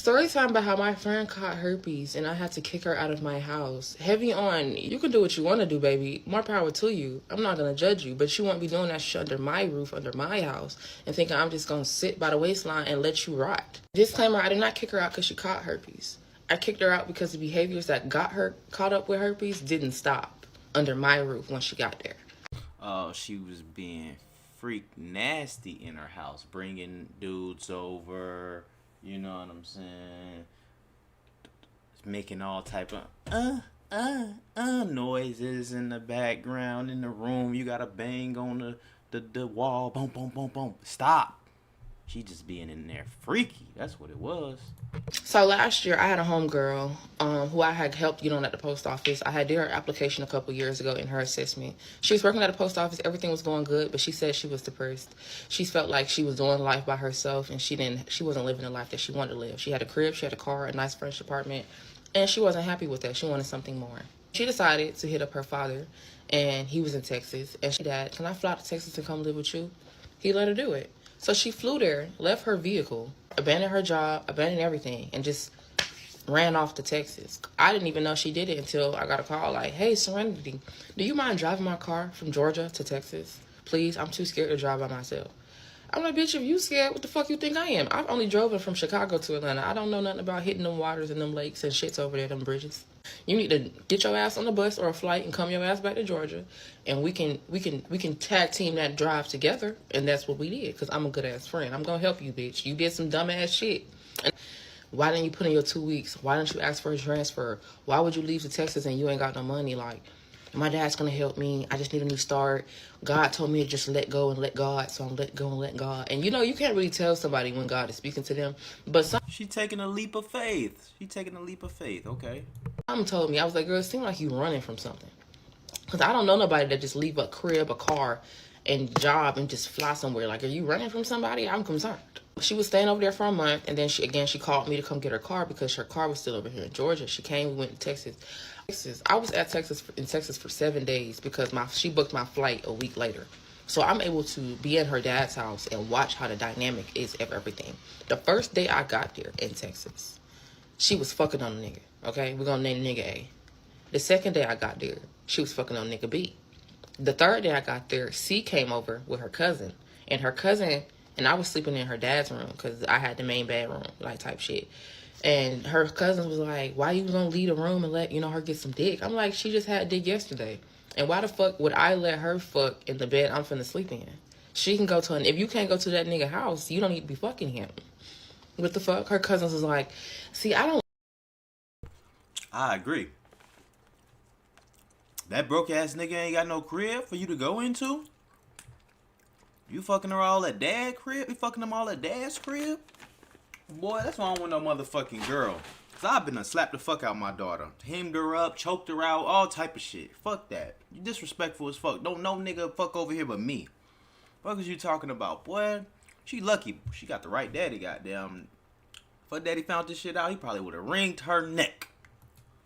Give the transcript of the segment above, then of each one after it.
Story time about how my friend caught herpes and I had to kick her out of my house. Heavy on, you can do what you want to do, baby. More power to you. I'm not going to judge you, but you won't be doing that shit under my roof, under my house, and thinking I'm just going to sit by the waistline and let you rot. Disclaimer, I did not kick her out because she caught herpes. I kicked her out because the behaviors that got her caught up with herpes didn't stop under my roof when she got there. Oh, she was being freak nasty in her house, bringing dudes over. You know what I'm saying? Making all type of noises in the background in the room. You gotta bang on the wall. Boom, boom, boom, boom. Stop. She just being in there freaky. That's what it was. So last year I had a homegirl who I had helped get on at the post office. I had did her application a couple years ago in her assessment. She was working at the post office, everything was going good, but she said she was depressed. She felt like she was doing life by herself and she wasn't living the life that she wanted to live. She had a crib, she had a car, a nice furnished apartment, and she wasn't happy with that. She wanted something more. She decided to hit up her father, and he was in Texas, and she said, "Can I fly to Texas and come live with you?" He let her do it. So she flew there, left her vehicle, abandoned her job, abandoned everything, and just ran off to Texas. I didn't even know she did it until I got a call like, "Hey, Serenity, do you mind driving my car from Georgia to Texas? Please, I'm too scared to drive by myself." I'm like, "Bitch, if you scared, what the fuck you think I am? I've only driven from Chicago to Atlanta. I don't know nothing about hitting them waters and them lakes and shits over there, them bridges. You need to get your ass on a bus or a flight and come your ass back to Georgia, and we can tag team that drive together." And that's what we did, because I'm a good ass friend. I'm gonna help you, bitch. You did some dumb ass shit. And why didn't you put in your 2 weeks? Why didn't you ask for a transfer? Why would you leave to Texas and you ain't got no money? Like, my dad's gonna help me. I just need a new start. God told me to just let go and let God, so I'm let go and let God. And you know, you can't really tell somebody when God is speaking to them, but She taking a leap of faith. She taking a leap of faith. Okay. some told me, I was like, "Girl, it seemed like you running from something." Because I don't know nobody that just leave a crib, a car, and job and just fly somewhere. Like, are you running from somebody? I'm concerned. She was staying over there for a month, and then she called me to come get her car because her car was still over here in Georgia. She came, we went to Texas. I was at Texas for 7 days because she booked my flight a week later. So I'm able to be in her dad's house and watch how the dynamic is of everything. The first day I got there in Texas, she was fucking on a nigga. Okay, we're gonna name the nigga A. The second day I got there, she was fucking on nigga B. The third day I got there, C came over with her cousin. And I was sleeping in her dad's room because I had the main bedroom, like, type shit. And her cousin was like, "Why you gonna leave the room and let, her get some dick?" I'm like, "She just had dick yesterday. And why the fuck would I let her fuck in the bed I'm finna sleep in? She can go to if you can't go to that nigga house, you don't need to be fucking him." What the fuck? Her cousins was like, "See, I agree. That broke ass nigga ain't got no crib for you to go into. You fucking her all at dad crib? You fucking them all at dad's crib? Boy, that's why I don't want no motherfucking girl. Cause I've been to slap the fuck out my daughter. Hemmed her up, choked her out, all type of shit. Fuck that. You disrespectful as fuck. Don't no nigga fuck over here but me. Fuck is you talking about, boy? She lucky. She got the right daddy, goddamn. If her daddy found this shit out, he probably would have ringed her neck.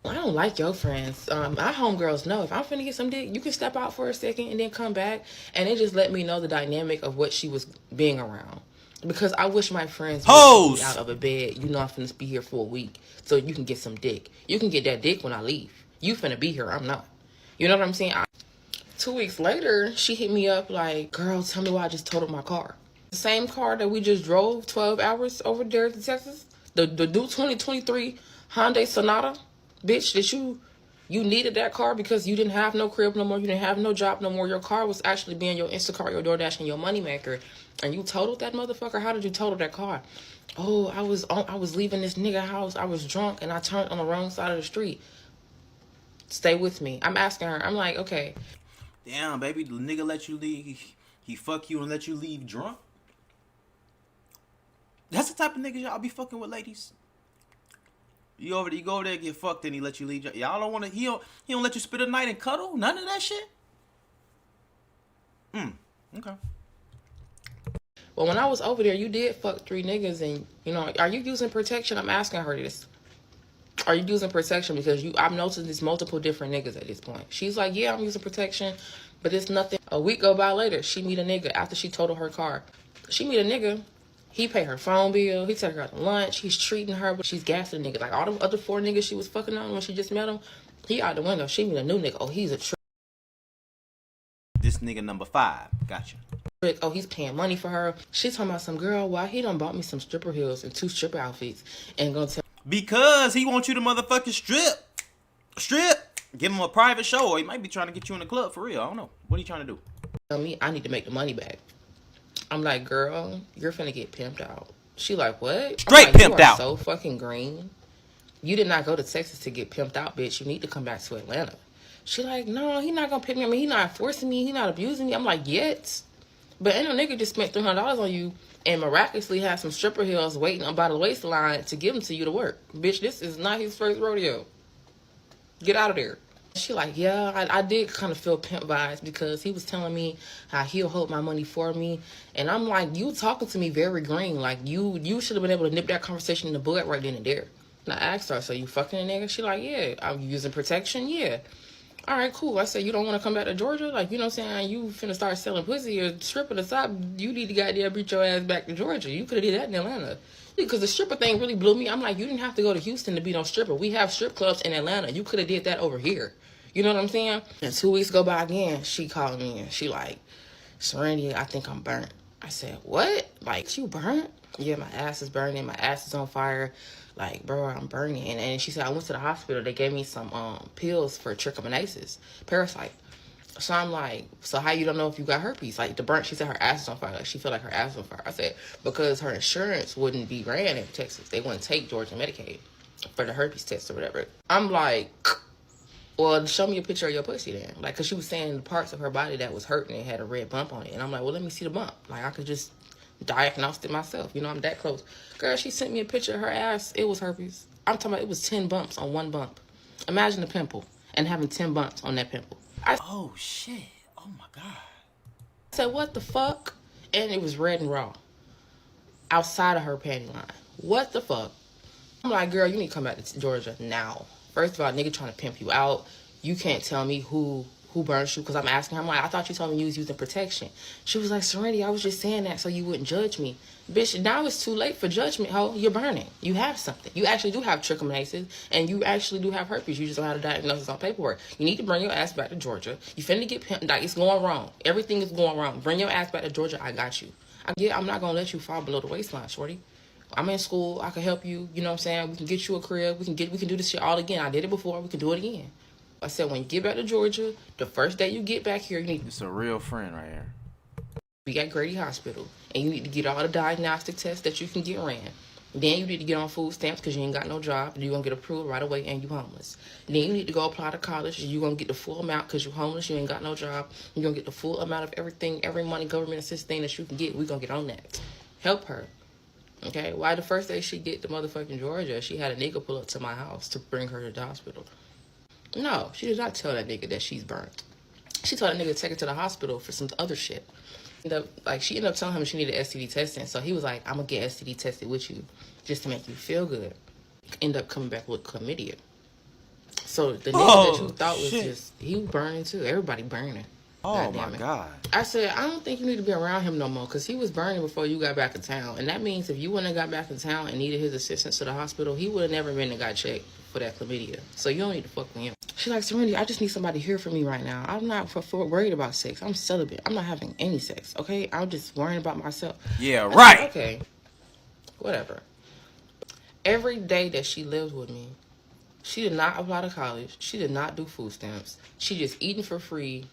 I don't like your friends. My homegirls know if I'm finna get some dick, you can step out for a second and then come back." And it just let me know the dynamic of what she was being around. Because I wish my friends would Hoes! be out of a bed. I'm finna be here for a week so you can get some dick. You can get that dick when I leave. You finna be here. I'm not. You know what I'm saying? 2 weeks later, she hit me up like, "Girl, tell me why I just totaled my car." The same car that we just drove 12 hours over there to Texas. The new 2023 Hyundai Sonata. Bitch, that you needed that car because you didn't have no crib no more. You didn't have no job no more. Your car was actually being your Instacart, your DoorDash, and your moneymaker. And you totaled that motherfucker? How did you total that car? "Oh, I was leaving this nigga house. I was drunk and I turned on the wrong side of the street." Stay with me. I'm asking her. I'm like, okay. Damn, baby, the nigga let you leave. He fuck you and let you leave drunk? That's the type of niggas y'all be fucking with, ladies. You go over there and get fucked and he let you leave. Y'all don't want to, he don't let you spend a night and cuddle? None of that shit? Okay. Well, when I was over there, you did fuck 3 niggas and, are you using protection? I'm asking her this. Are you using protection? Because I've noticed there's multiple different niggas at this point. She's like, "Yeah, I'm using protection, but it's nothing." A week go by later, she meet a nigga after she totaled her car. She meet a nigga. He pay her phone bill. He take her out to lunch. He's treating her, but she's gassing the nigga. Like all them other 4 niggas she was fucking on when she just met him, he out the window. She meet a new nigga. Oh, he's a This nigga number 5. Gotcha. trick. Oh, he's paying money for her. She talking about some girl. Why he done bought me some stripper heels and 2 stripper outfits and gonna tell. Because he wants you to motherfucking strip. Give him a private show, or he might be trying to get you in the club for real. I don't know. What are you trying to do? Tell me I need to make the money back. I'm like, girl, you're finna get pimped out. She like, what? Straight like, pimped out. So fucking green. You did not go to Texas to get pimped out, bitch. You need to come back to Atlanta. She like, no, he not gonna pick me. I mean, he not forcing me. He not abusing me. I'm like, yet. But ain't no nigga just spent $300 on you and miraculously have some stripper heels waiting by the waistline to give them to you to work. Bitch, this is not his first rodeo. Get out of there. She like, yeah, I did kind of feel pimp vibes because he was telling me how he'll hold my money for me. And I'm like, you talking to me very green. Like, you should have been able to nip that conversation in the bud right then and there. And I asked her, so you fucking a nigga? She like, yeah. I'm using protection? Yeah. All right, cool. I said, you don't want to come back to Georgia? Like, you know what I'm saying? You finna start selling pussy or stripping the top. You need to goddamn beat your ass back to Georgia. You could have did that in Atlanta. Because the stripper thing really blew me. I'm like, you didn't have to go to Houston to be no stripper. We have strip clubs in Atlanta. You could have did that over here. You know what I'm saying? And 2 weeks go by again. She called me and she like, Serenity, I think I'm burnt. I said, what? Like, you burnt? Yeah, my ass is burning. My ass is on fire. Like, bro, I'm burning. And she said, I went to the hospital. They gave me some pills for trichomoniasis, parasite. So I'm like, so how you don't know if you got herpes? Like, the burnt, she said her ass is on fire. Like, she felt like her ass was on fire. I said, because her insurance wouldn't be ran in Texas. They wouldn't take Georgia Medicaid for the herpes test or whatever. I'm like, well, show me a picture of your pussy then. Like, because she was saying the parts of her body that was hurting and had a red bump on it. And I'm like, well, let me see the bump. Like, I could just diagnose it myself. You know, I'm that close. Girl, she sent me a picture of her ass. It was herpes. I'm talking about it was 10 bumps on one bump. Imagine a pimple and having 10 bumps on that pimple. Oh, shit. Oh, my God. I said, what the fuck? And it was red and raw. Outside of her panty line. What the fuck? I'm like, girl, you need to come back to Georgia now. First of all, nigga trying to pimp you out. You can't tell me who burns you, because I'm asking her. I'm like, I thought you told me you was using protection. She was like, Serenity, I was just saying that so you wouldn't judge me. Bitch, now it's too late for judgment, ho. You're burning. You have something. You actually do have trichomoniasis, and you actually do have herpes. You just don't have a diagnosis on paperwork. You need to bring your ass back to Georgia. You finna get pimped. Like, it's going wrong. Everything is going wrong. Bring your ass back to Georgia. I got you. I'm not gonna let you fall below the waistline, shorty. I'm in school. I can help you. You know what I'm saying? We can get you a crib. We can do this shit all again. I did it before. We can do it again. I said, when you get back to Georgia, the first day you get back here, you need. It's a real friend right here. Be at Grady Hospital, and you need to get all the diagnostic tests that you can get ran. Then you need to get on food stamps because you ain't got no job. You're going to get approved right away and you homeless. Then you need to go apply to college. You're going to get the full amount because you're homeless. You ain't got no job. You're going to get the full amount of everything, every money, government assistance thing that you can get. We're going to get on that. Help her. Okay? Why the first day she get to motherfucking Georgia, she had a nigga pull up to my house to bring her to the hospital. No, she did not tell that nigga that she's burnt. She told that nigga to take her to the hospital for some other shit. She ended up telling him she needed STD testing. So he was like, I'm going to get STD tested with you just to make you feel good. End up coming back with chlamydia. So the nigga that you thought was just, he was burning too. Everybody burning. Oh, my God. I said, I don't think you need to be around him no more because he was burning before you got back in town. And that means if you wouldn't have got back in town and needed his assistance to the hospital, he would have never been and got checked for that chlamydia. So you don't need to fuck with him. She's like, Serenity, I just need somebody here for me right now. I'm not worried about sex. I'm celibate. I'm not having any sex, okay? I'm just worrying about myself. Yeah, right. Said, okay, whatever. Every day that she lived with me, she did not apply to college. She did not do food stamps. She just eating for free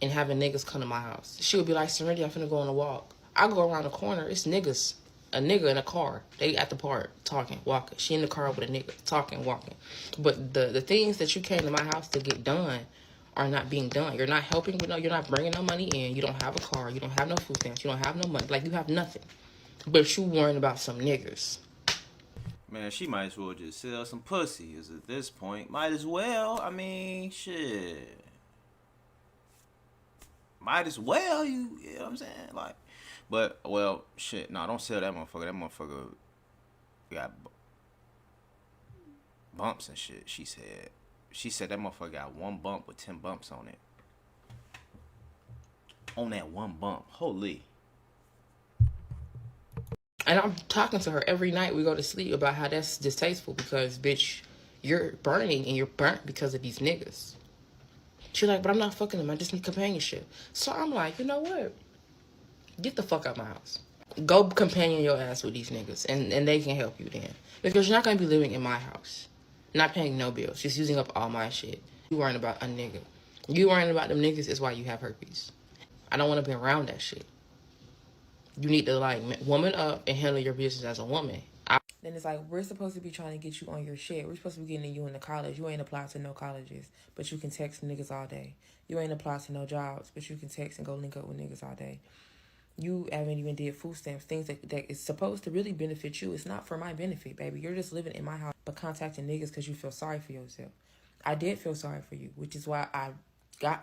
and having niggas come to my house. She would be like, Serenity, I'm finna go on a walk. I go around the corner, it's niggas. A nigga in a car. They at the park, talking, walking. She in the car with a nigga, talking, walking. But the things that you came to my house to get done are not being done. You're not helping, you're not bringing no money in. You don't have a car. You don't have no food stamps. You don't have no money. Like, you have nothing. But you worrying about some niggas. Man, she might as well just sell some pussy at this point. Might as well. I mean, shit. Might as well, you know what I'm saying? Like, but, well, shit. No, don't sell that motherfucker. That motherfucker got bumps and shit, she said. She said that motherfucker got one bump with 10 bumps on it. On that one bump. Holy. And I'm talking to her every night we go to sleep about how that's distasteful because, bitch, you're burning and you're burnt because of these niggas. She's like, but I'm not fucking them. I just need companionship. So I'm like, you know what? Get the fuck out my house. Go companion your ass with these niggas and they can help you then. Because you're not going to be living in my house. Not paying no bills. Just using up all my shit. You worrying about a nigga. You worrying about them niggas is why you have herpes. I don't want to be around that shit. You need to, like, woman up and handle your business as a woman. Then it's like, we're supposed to be trying to get you on your shit. We're supposed to be getting you into college. You ain't applied to no colleges, but you can text niggas all day. You ain't applied to no jobs, but you can text and go link up with niggas all day. You haven't even did food stamps, things that is supposed to really benefit you. It's not for my benefit, baby. You're just living in my house, but contacting niggas because you feel sorry for yourself. I did feel sorry for you, which is why I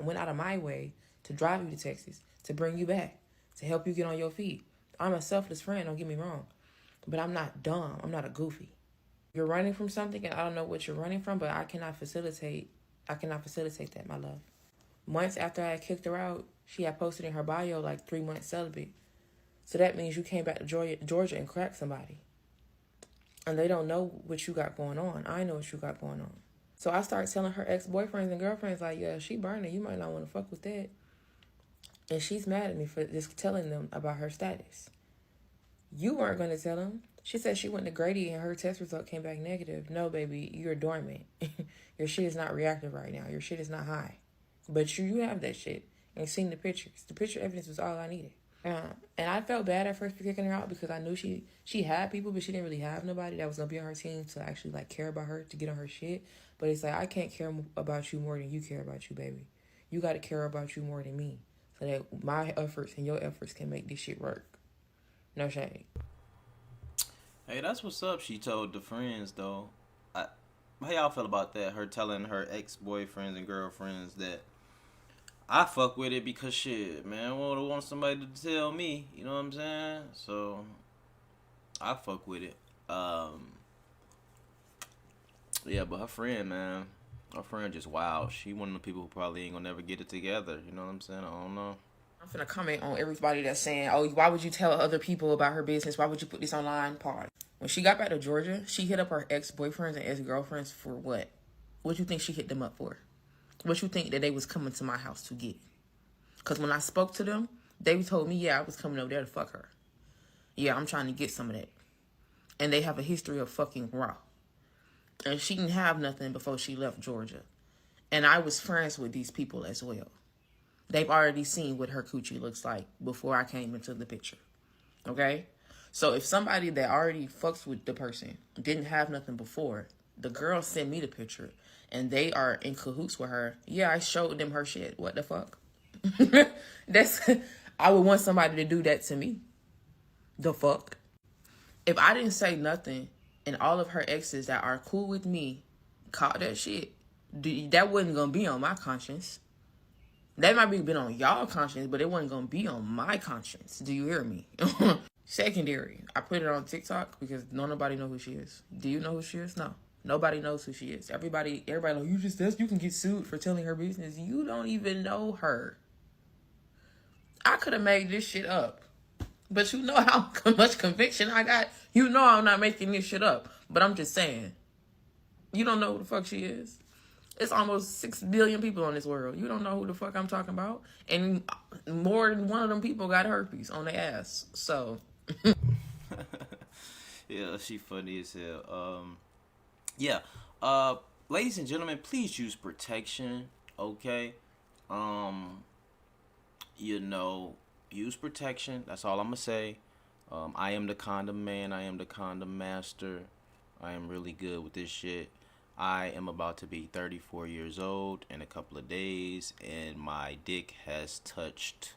went out of my way to drive you to Texas, to bring you back, to help you get on your feet. I'm a selfless friend, don't get me wrong. But I'm not dumb. I'm not a goofy. You're running from something, and I don't know what you're running from, but I cannot facilitate that, my love. Months after I had kicked her out, she had posted in her bio, like, 3 months celibate. So that means you came back to Georgia and cracked somebody. And they don't know what you got going on. I know what you got going on. So I started telling her ex-boyfriends and girlfriends, like, yeah, she burning. You might not want to fuck with that. And she's mad at me for just telling them about her status. You weren't going to tell them. She said she went to Grady and her test result came back negative. No, baby, you're dormant. Your shit is not reactive right now. Your shit is not high. But you have that shit. And seen the pictures. The picture evidence was all I needed. And I felt bad at first for kicking her out because I knew she had people, but she didn't really have nobody that was going to be on her team to actually, like, care about her, to get on her shit. But it's like, I can't care about you more than you care about you, baby. You got to care about you more than me so that my efforts and your efforts can make this shit work. No shade. Hey, that's what's up. She told the friends though. How y'all feel about that? Her telling her ex-boyfriends and girlfriends that I fuck with it because shit, man, I want somebody to tell me. You know what I'm saying? So I fuck with it. Yeah, but her friend, man, her friend just wild. She one of the people who probably ain't gonna never get it together. You know what I'm saying? I don't know. I'm finna comment on everybody that's saying, oh, why would you tell other people about her business? Why would you put this online? Pause. When she got back to Georgia, she hit up her ex-boyfriends and ex-girlfriends for what? What you think she hit them up for? What you think that they was coming to my house to get? Because when I spoke to them, they told me, yeah, I was coming over there to fuck her. Yeah, I'm trying to get some of that. And they have a history of fucking raw. And she didn't have nothing before she left Georgia. And I was friends with these people as well. They've already seen what her coochie looks like before I came into the picture. Okay? So if somebody that already fucks with the person didn't have nothing before, the girl sent me the picture and they are in cahoots with her. Yeah, I showed them her shit. What the fuck? I would want somebody to do that to me. The fuck? If I didn't say nothing and all of her exes that are cool with me caught that shit, that wasn't gonna be on my conscience. That might be been on y'all conscience, but it wasn't gonna be on my conscience. Do you hear me? Secondary. I put it on TikTok because nobody know who she is. Do you know who she is? No. Nobody knows who she is. Everybody like, you can get sued for telling her business. You don't even know her. I could have made this shit up. But you know how much conviction I got. You know I'm not making this shit up. But I'm just saying. You don't know who the fuck she is. It's almost 6 billion people on this world. You don't know who the fuck I'm talking about. And more than one of them people got herpes on their ass. So. Yeah, she funny as hell. Yeah. Ladies and gentlemen, please use protection. Okay. Use protection. That's all I'm gonna say. I am the condom man. I am the condom master. I am really good with this shit. I am about to be 34 years old in a couple of days, and my dick has touched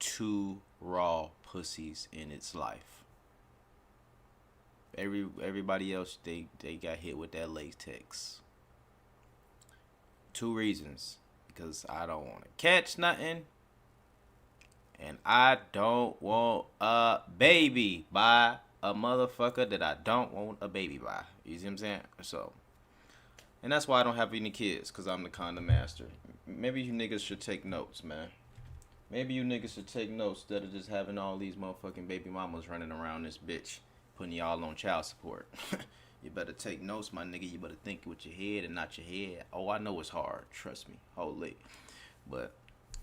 2 raw pussies in its life. Everybody else, they got hit with that latex. 2 reasons. Because I don't want to catch nothing, and I don't want a baby by a motherfucker that I don't want a baby by. You see what I'm saying? So, and that's why I don't have any kids, because I'm the condom master. Maybe you niggas should take notes, man. Maybe you niggas should take notes instead of just having all these motherfucking baby mamas running around this bitch, putting y'all on child support. You better take notes, my nigga. You better think with your head and not your head. Oh, I know it's hard. Trust me. Holy. But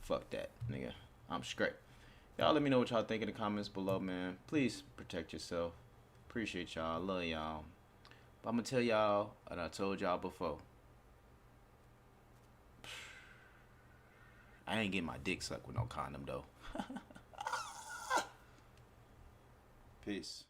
fuck that, nigga. I'm straight. Y'all let me know what y'all think in the comments below, man. Please protect yourself. Appreciate y'all. Love y'all. But I'm going to tell y'all, and I told y'all before, I ain't getting my dick sucked with no condom, though. Peace.